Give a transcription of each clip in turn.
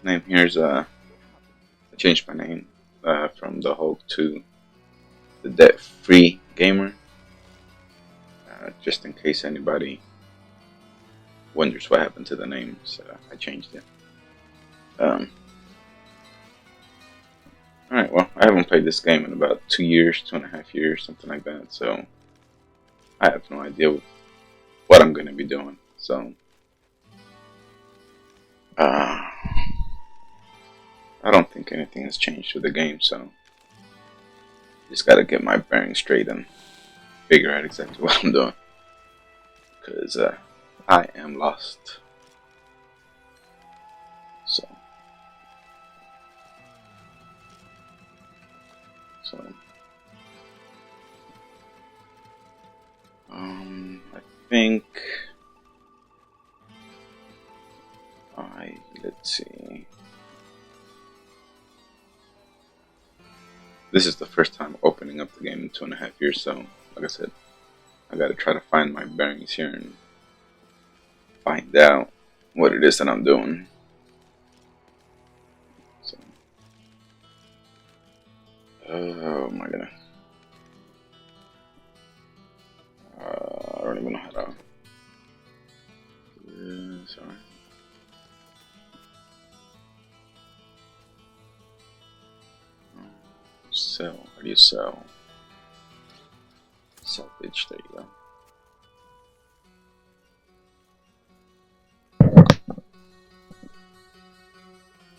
Name here's I changed my name from the Hulk to the Debt Free Gamer, just in case anybody wonders what happened to the name. So I changed it. Um, all right. Well, I haven't played this game in about 2 years, 2.5 years, something like that. So I have no idea what I'm going to be doing. So uh, I don't think anything has changed with the game. So just got to get my bearings straight and figure out exactly what I'm doing, because I am lost. So, so I think let's see. This is the first time opening up the game in 2.5 years. So, like I said, I got to try to find my bearings here and find out what it is that I'm doing. So, oh my goodness. I don't even know how to. Sorry. Sell. How do you sell? Salvage. There you go.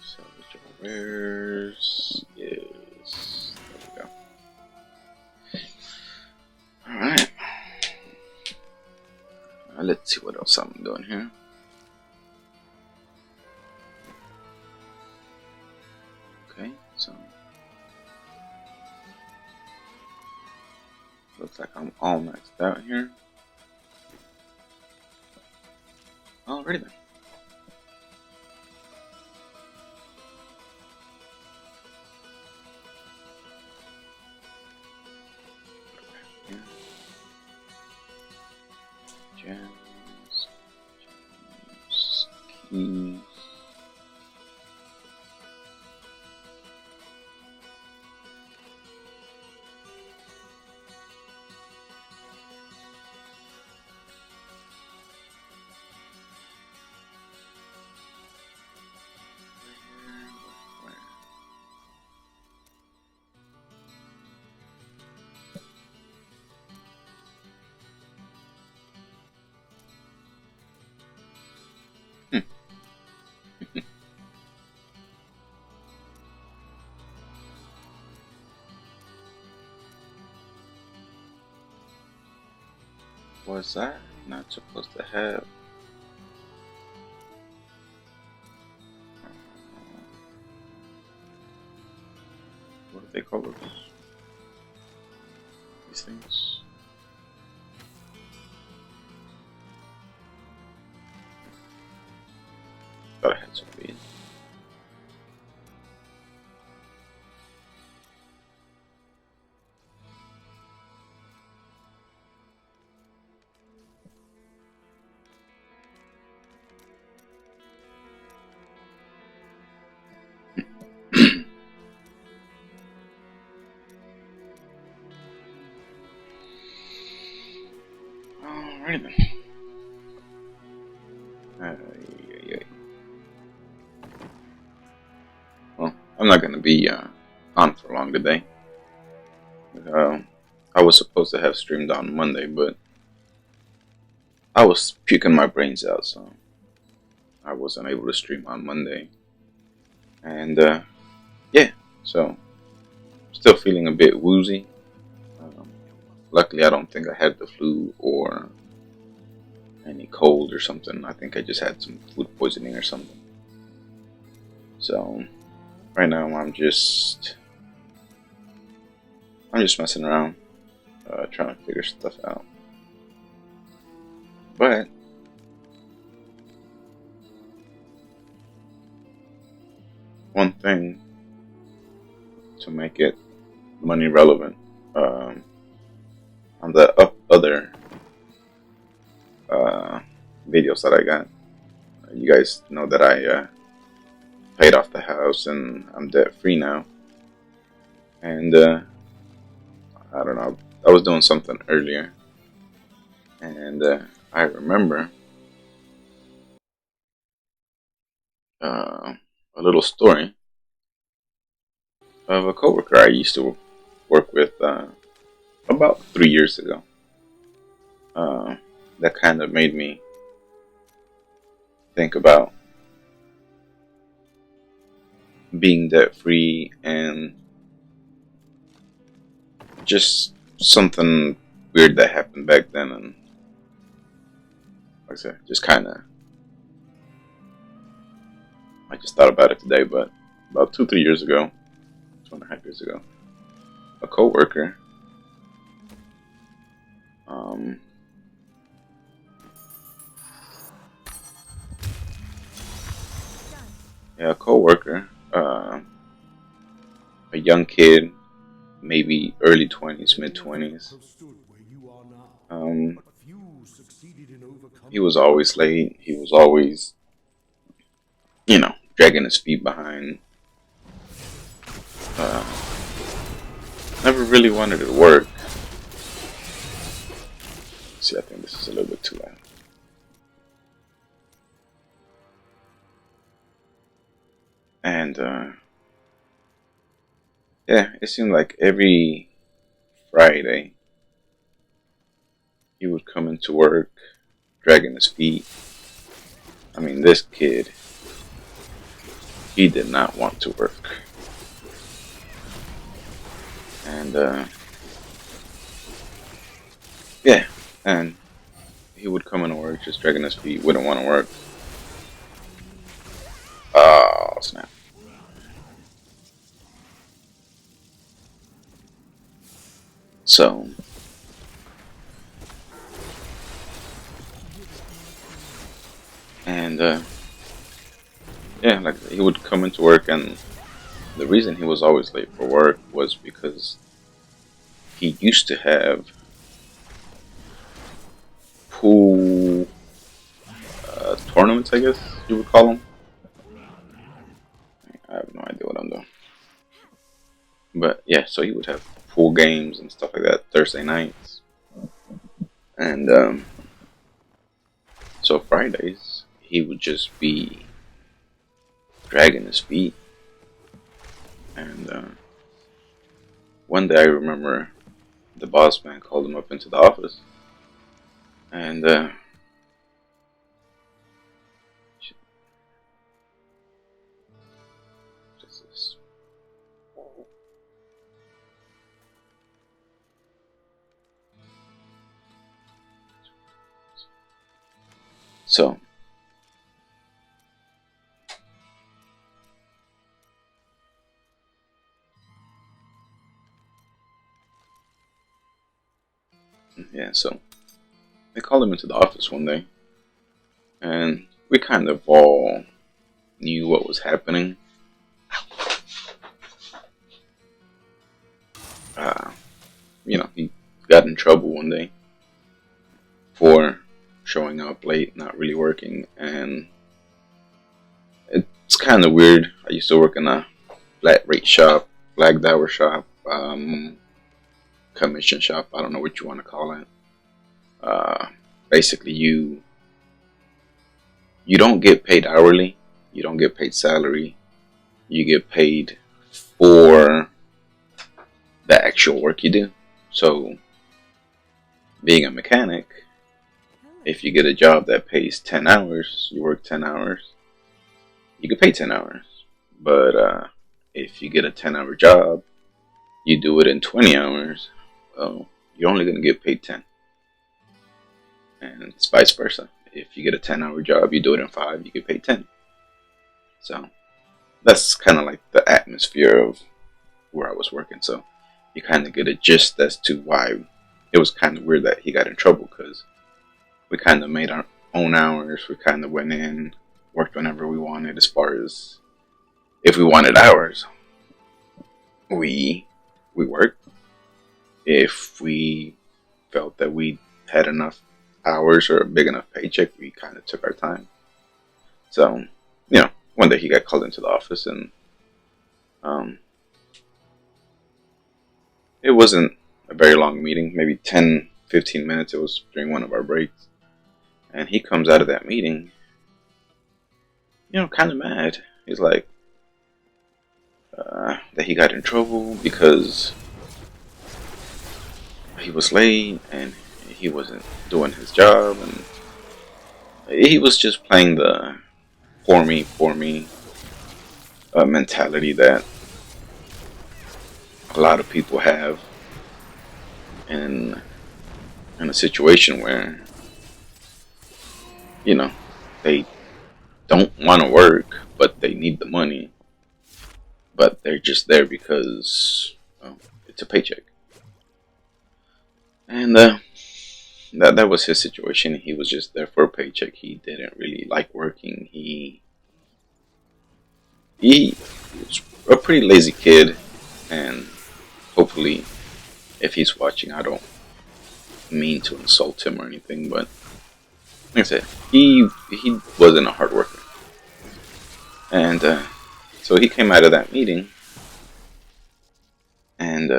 Salvage wares. Yes. There we go. Alright. Let's see what else I'm doing here. Okay, so looks like I'm all maxed out here. Alrighty then. Gems, keys. Was I not supposed to have? What do they call those? These things? Thought I had some weed. Alright then. Well, I'm not gonna be on for long today. I was supposed to have streamed on Monday, but I was puking my brains out, so I wasn't able to stream on Monday. And yeah, so still feeling a bit woozy. Luckily, I don't think I had the flu or any cold or something. I think I just had some food poisoning or something. So right now I'm just messing around, trying to figure stuff out. But one thing to make it money relevant, on the other videos that I got, you guys know that I paid off the house and I'm debt free now. And I don't know, I was doing something earlier, and I remember uh, a little story of a coworker I used to work with about 3 years ago. Uh, that kind of made me think about being debt free and just something weird that happened back then. And like I said, just kind of, I just thought about it today, but about 2, 3 years ago, 2.5 years ago, a coworker, um, yeah, a coworker, a young kid, maybe early 20s, mid 20s. Um, he was always late. He was always, dragging his feet behind. Uh, Never really wanted to work. See, I think this is a little bit too loud. And yeah, it seemed like every Friday he would come into work dragging his feet. I mean, this kid, he did not want to work. And yeah, and he would come into work just dragging his feet, wouldn't want to work. Oh, snap. So, and yeah, like he would come into work, and the reason he was always late for work was because he used to have pool tournaments, I guess you would call them. I have no idea what I'm doing. But yeah, so he would have pool games and stuff like that Thursday nights. And so Fridays, he would just be dragging his feet. And one day I remember the boss man called him up into the office. And so yeah, so they called him into the office one day, and we kind of all knew what was happening. Uh, he got in trouble one day for showing up late, not really working, and it's kind of weird. I used to work in a flat rate shop, flagged hour shop, commission shop. I don't know what you want to call it. Uh, Basically, you don't get paid hourly. You don't get paid salary. You get paid for the actual work you do. So, being a mechanic, if you get a job that pays 10 hours, you work 10 hours, you get paid 10 hours. But if you get a 10-hour job, you do it in 20 hours, well, you're only going to get paid 10. And it's vice versa. If you get a 10-hour job, you do it in 5, you get paid 10. So that's kind of like the atmosphere of where I was working. So you kind of get a gist as to why it was kind of weird that he got in trouble, because we kind of made our own hours. We kind of went in, worked whenever we wanted. As far as if we wanted hours, we worked. If we felt that we had enough hours or a big enough paycheck, we kind of took our time. So, one day he got called into the office, and um, it wasn't a very long meeting, maybe 10, 15 minutes. It was during one of our breaks. And he comes out of that meeting, kind of mad. He's like, that he got in trouble because he was late and he wasn't doing his job, and he was just playing the poor me mentality that a lot of people have in a situation where you know they don't want to work, but they need the money, but they're just there because it's a paycheck. And that was his situation. He was just there for a paycheck. He didn't really like working. He was a pretty lazy kid, and hopefully, if he's watching, I don't mean to insult him or anything, but like I said, he wasn't a hard worker, and so he came out of that meeting, and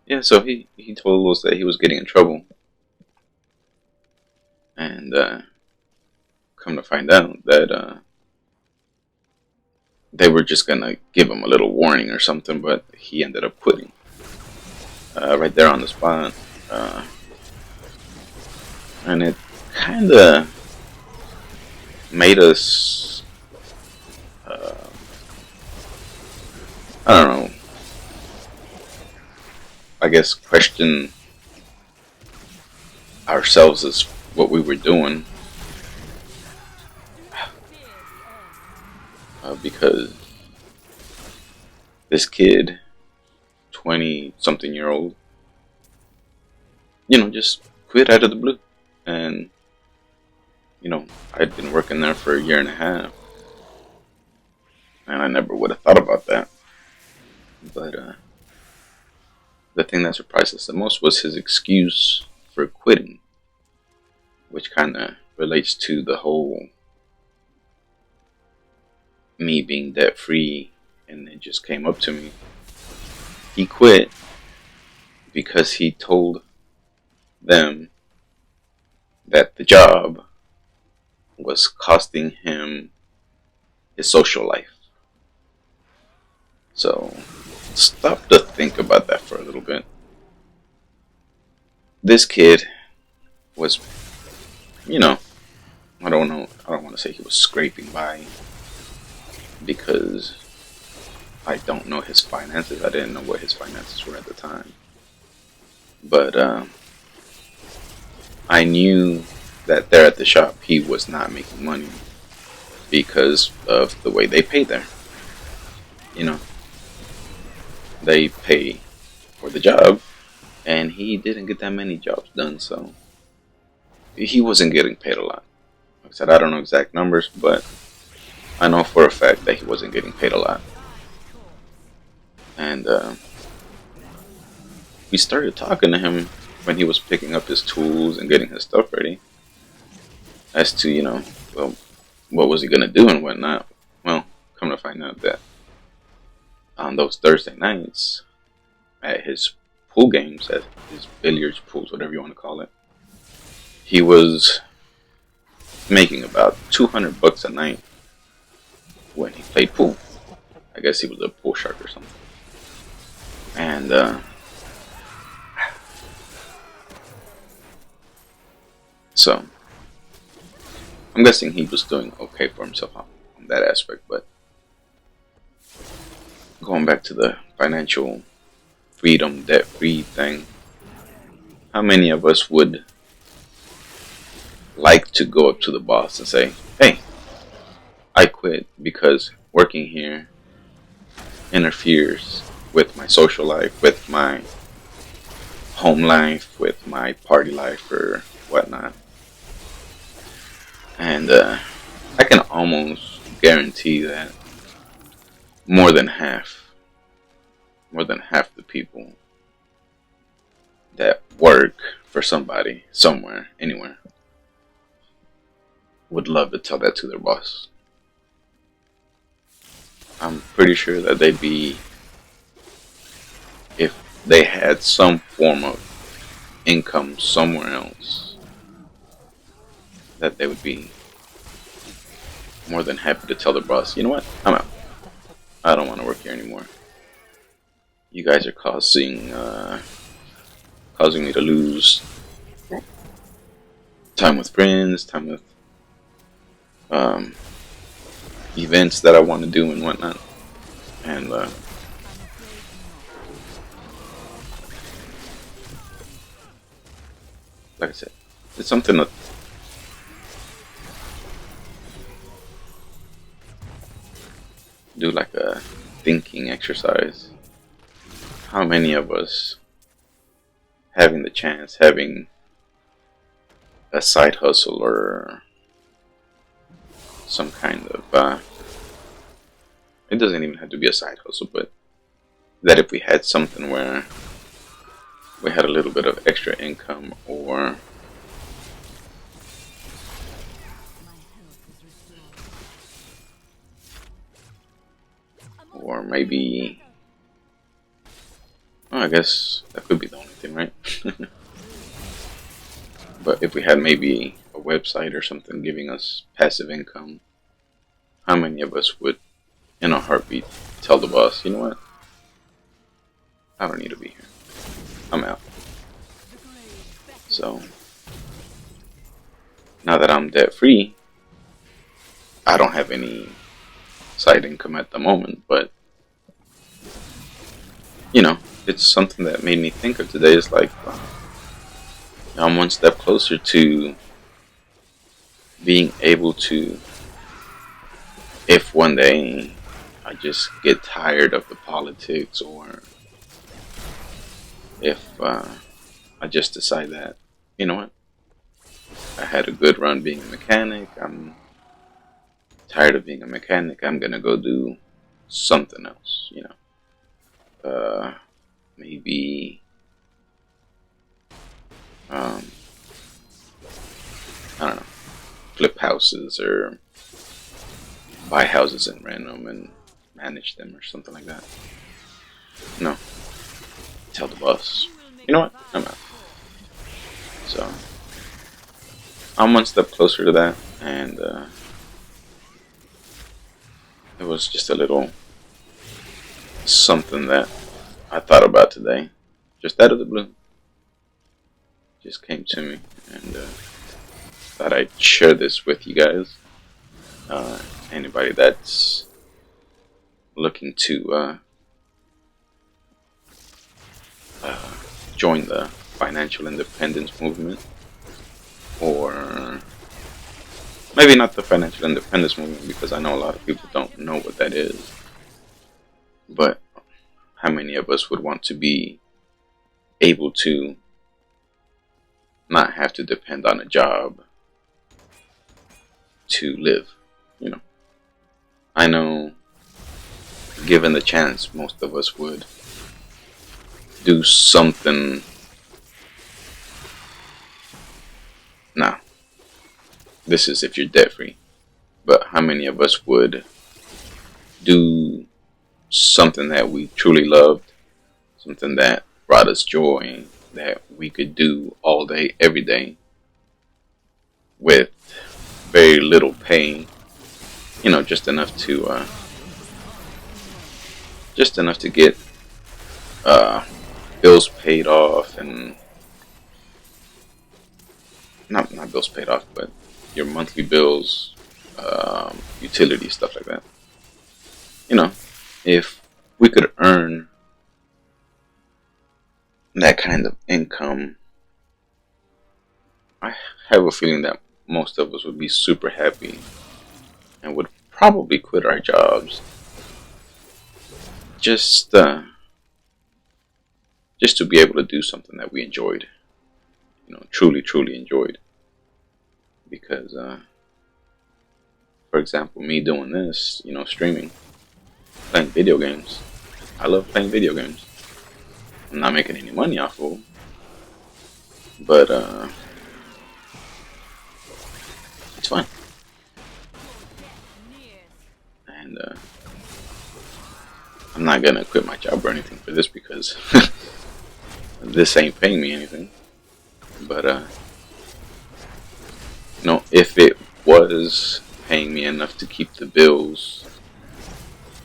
yeah, so he told us that he was getting in trouble, and come to find out that they were just gonna give him a little warning or something, but he ended up quitting right there on the spot, and it kind of made us, I don't know, I guess question ourselves as what we were doing, because this kid, 20 something year old, just quit out of the blue. And, I'd been working there for a year and a half, and I never would have thought about that. But the thing that surprised us the most was his excuse for quitting, which kind of relates to the whole me being debt free, and it just came up to me. He quit because he told them that the job was costing him his social life. So stop to think about that for a little bit. This kid was, I don't know, I don't want to say he was scraping by, because I don't know his finances. I didn't know what his finances were at the time. But I knew that there at the shop he was not making money because of the way they pay there. They pay for the job, and he didn't get that many jobs done, so he wasn't getting paid a lot. Like I said, I don't know exact numbers, but I know for a fact that he wasn't getting paid a lot. And we started talking to him when he was picking up his tools and getting his stuff ready, as to, well, what was he going to do and whatnot. Well, come to find out that on those Thursday nights at his pool games, at his billiards pools, whatever you want to call it, he was making about $200 a night when he played pool. I guess he was a pool shark or something. And so I'm guessing he was doing okay for himself on that aspect. But going back to the financial freedom, debt-free thing, how many of us would like to go up to the boss and say, hey, I quit because working here interferes with my social life, with my home life, with my party life or whatnot. And I can almost guarantee that more than half the people that work for somebody, somewhere, anywhere, would love to tell that to their boss. I'm pretty sure that they'd be, if they had some form of income somewhere else, that they would be more than happy to tell their boss, you know what, I'm out. I don't want to work here anymore. You guys are causing me to lose time with friends, time with um, events that I want to do and whatnot. And like I said, it's something to do, like a thinking exercise. How many of us having the chance, having a side hustle or some kind of it doesn't even have to be a side hustle, but that if we had something where we had a little bit of extra income, or maybe, well, I guess that could be the only thing, right? But if we had maybe a website or something giving us passive income, how many of us would, in a heartbeat, tell the boss, you know what, I don't need to be here, I'm out. So now that I'm debt free, I don't have any side income at the moment, but you know, it's something that made me think of today. Is like, I'm one step closer to being able to, if one day I just get tired of the politics, or if I just decide that, you know what, I had a good run being a mechanic, I'm tired of being a mechanic, I'm gonna go do something else, you know. Maybe um, I don't know, flip houses or buy houses and rent them and manage them or something like that. No, tell the boss, you know what, I'm out. So I'm one step closer to that, and it was just a little something that I thought about today, just out of the blue. Just came to me, and thought I'd share this with you guys. Anybody that's looking to join the financial independence movement, or maybe not the financial independence movement, because I know a lot of people don't know what that is, but how many of us would want to be able to not have to depend on a job to live, you know? I know, given the chance, most of us would do something. Now, this is if you're debt free, but how many of us would do something that we truly loved, something that brought us joy, that we could do all day, every day, with very little pay, you know, just enough to get bills paid off, and not bills paid off, but your monthly bills, utilities, stuff like that. You know, if we could earn that kind of income, I have a feeling that most of us would be super happy and would probably quit our jobs just just to be able to do something that we enjoyed, you know, truly enjoyed. Because, for example, me doing this, you know, streaming, playing video games, I love playing video games. I'm not making any money off of them, but it's fun. and I'm not gonna quit my job or anything for this because this ain't paying me anything. But if it was paying me enough to keep the bills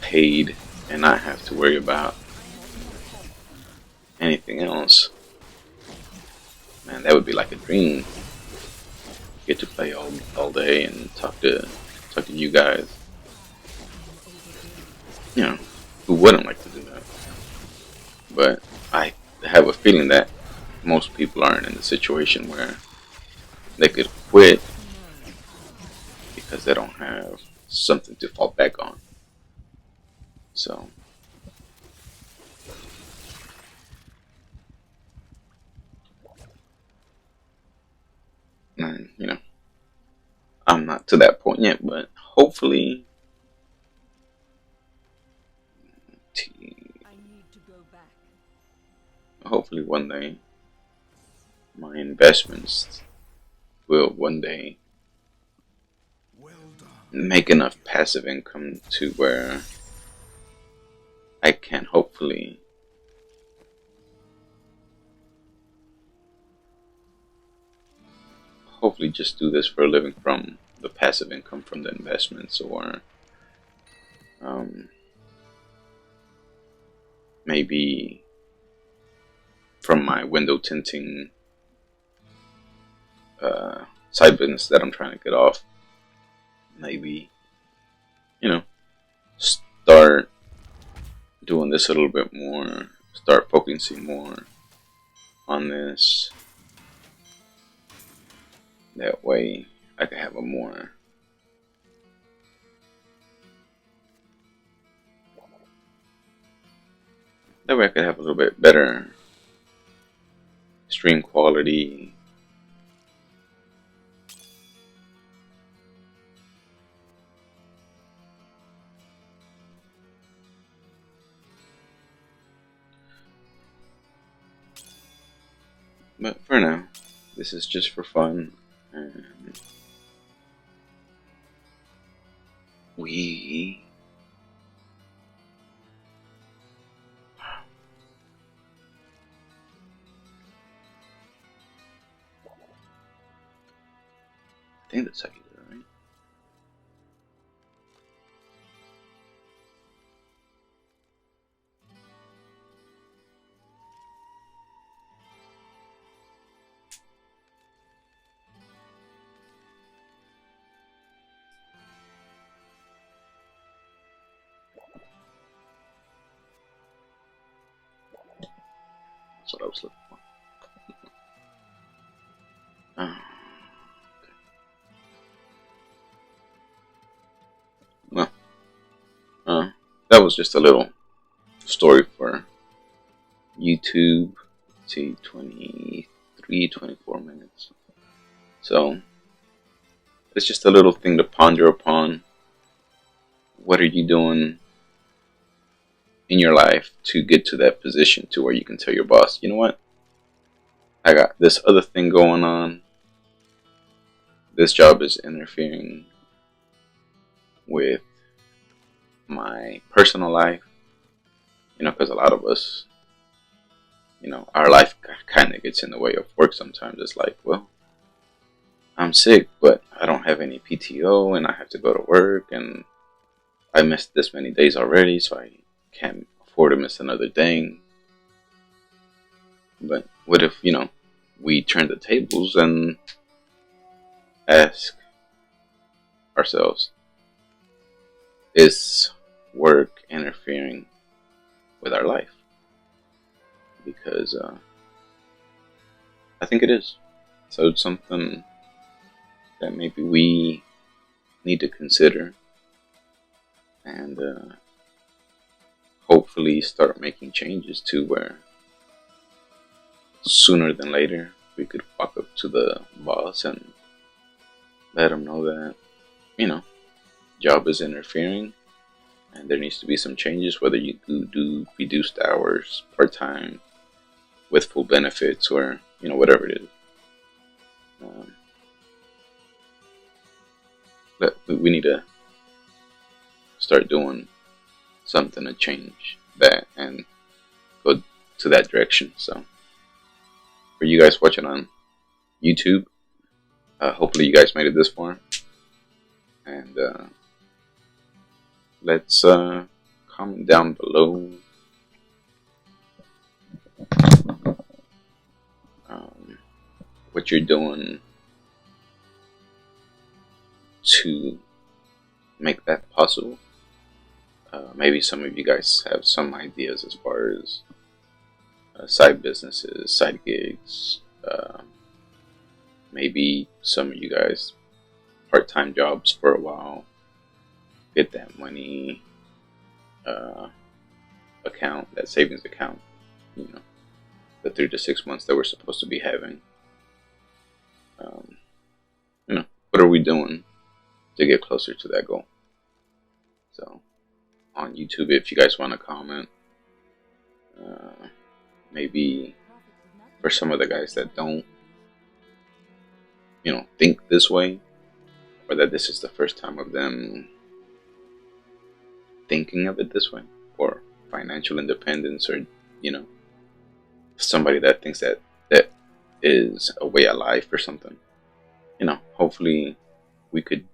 paid and not have to worry about anything else, man, that would be like a dream. Get to play all day and talk to you guys. You know, who wouldn't like to do that? But I have a feeling that most people aren't in the situation where they could quit because they don't have something to fall back on. So, and I'm not to that point yet, but hopefully, hopefully one day my investments will one day make enough passive income to where I can hopefully just do this for a living from the passive income from the investments, or maybe from my window tinting side business that I'm trying to get off. Maybe start doing this a little bit more, start focusing more on this. That way I can have a more little bit better stream quality. But for now, this is just for fun, and we I think that's how you do it, right? That's what I was looking for. Well, that was just a little story for YouTube. Let's see, 23, 24 minutes. So, it's just a little thing to ponder upon. What are you doing in your life to get to that position to where you can tell your boss, you know what? I got this other thing going on. This job is interfering with my personal life. Because a lot of us, our life kind of gets in the way of work sometimes. It's like, well, I'm sick, but I don't have any PTO and I have to go to work and I missed this many days already, so I can't afford to miss another thing. But what if, we turn the tables and ask ourselves, is work interfering with our life? Because I think it is. So it's something that maybe we need to consider and hopefully start making changes to where sooner than later we could walk up to the boss and let him know that, job is interfering and there needs to be some changes, whether you do reduced hours, part-time, with full benefits, or, whatever it is. But we need to start doing something to change that and go to that direction. So for you guys watching on YouTube, hopefully you guys made it this far, and let's comment down below what you're doing to make that possible. Maybe some of you guys have some ideas as far as side businesses, side gigs. Maybe some of you guys part-time jobs for a while, get that money account, that savings account, the 3 to 6 months that we're supposed to be having. What are we doing to get closer to that goal? So on YouTube, if you guys want to comment, maybe for some of the guys that don't think this way, or that this is the first time of them thinking of it this way, or financial independence, or somebody that thinks that is a way of life or something. Hopefully we could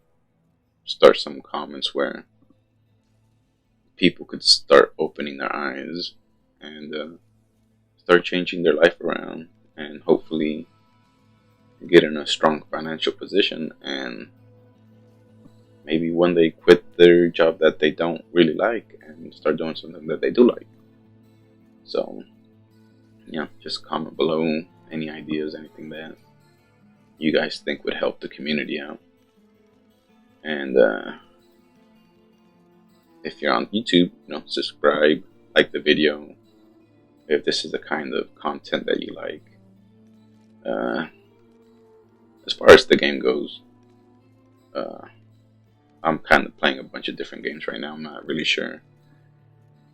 start some comments where people could start opening their eyes and start changing their life around, and hopefully get in a strong financial position, and maybe one day quit their job that they don't really like and start doing something that they do like. So yeah, just comment below any ideas, anything that you guys think would help the community out. And if you're on YouTube, subscribe, like the video if this is the kind of content that you like. As far as the game goes, I'm kind of playing a bunch of different games right now. I'm not really sure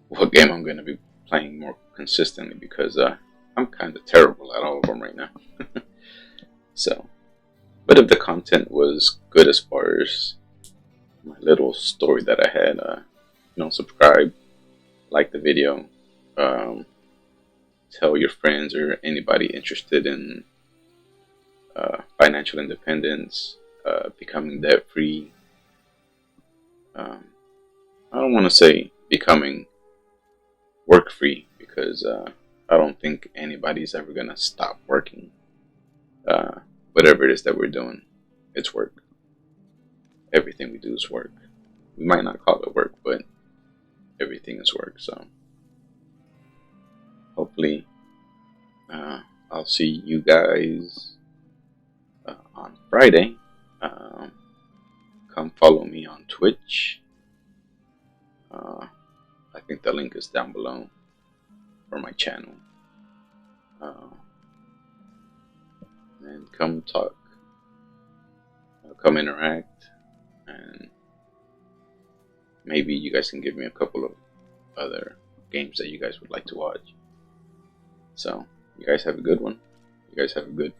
what game I'm going to be playing more consistently, because I'm kind of terrible at all of them right now. So, but if the content was good as far as my little story that I had, subscribe, like the video, tell your friends or anybody interested in financial independence, becoming debt free. I don't want to say becoming work free, because I don't think anybody's ever gonna stop working. Whatever it is that we're doing, it's work. Everything we do is work. We might not call it work, but everything is work. So hopefully I'll see you guys on Friday. Come follow me on Twitch. I think the link is down below for my channel. And come talk, come interact, and maybe you guys can give me a couple of other games that you guys would like to watch. So you guys have a good one. You guys have a good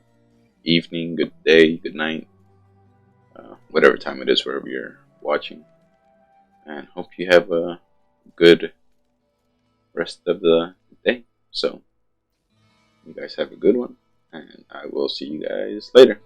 evening, good day, good night, whatever time it is wherever you're watching, and hope you have a good rest of the day. So you guys have a good one, and I will see you guys later.